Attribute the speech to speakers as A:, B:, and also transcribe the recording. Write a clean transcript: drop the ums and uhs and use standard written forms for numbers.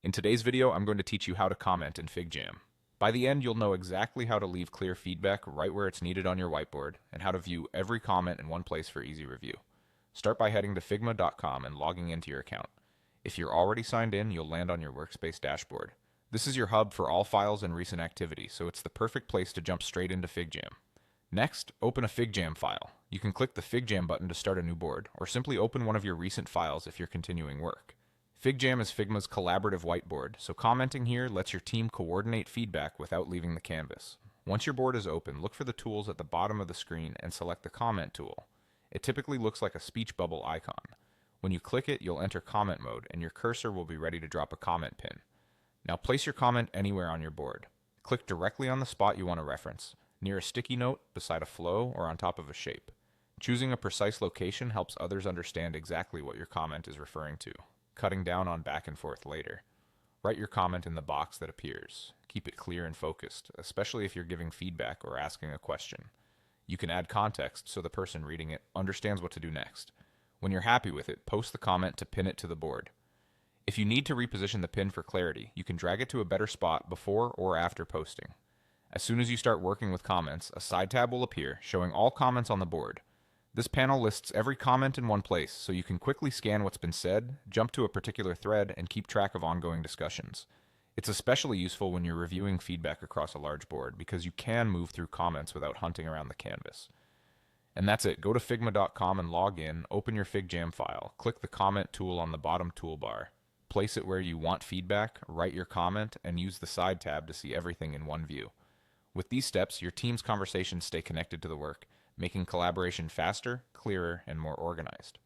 A: In today's video, I'm going to teach you how to comment in FigJam. By the end, you'll know exactly how to leave clear feedback right where it's needed on your whiteboard, and how to view every comment in one place for easy review. Start by heading to figma.com and logging into your account. If you're already signed in, you'll land on your workspace dashboard. This is your hub for all files and recent activity, so it's the perfect place to jump straight into FigJam. Next, open a FigJam file. You can click the FigJam button to start a new board, or simply open one of your recent files if you're continuing work. FigJam is Figma's collaborative whiteboard, so commenting here lets your team coordinate feedback without leaving the canvas. Once your board is open, look for the tools at the bottom of the screen and select the comment tool. It typically looks like a speech bubble icon. When you click it, you'll enter comment mode, and your cursor will be ready to drop a comment pin. Now place your comment anywhere on your board. Click directly on the spot you want to reference, near a sticky note, beside a flow, or on top of a shape. Choosing a precise location helps others understand exactly what your comment is referring to, cutting down on back and forth later. Write your comment in the box that appears. Keep it clear and focused, especially if you're giving feedback or asking a question. You can add context so the person reading it understands what to do next. When you're happy with it, post the comment to pin it to the board. If you need to reposition the pin for clarity, you can drag it to a better spot before or after posting. As soon as you start working with comments, a side tab will appear showing all comments on the board. This panel lists every comment in one place, so you can quickly scan what's been said, jump to a particular thread, and keep track of ongoing discussions. It's especially useful when you're reviewing feedback across a large board, because you can move through comments without hunting around the canvas. And that's it. Go to figma.com and log in, open your FigJam file, click the comment tool on the bottom toolbar. Place it where you want feedback, write your comment, and use the side tab to see everything in one view. With these steps, your team's conversations stay connected to the work, making collaboration faster, clearer, and more organized.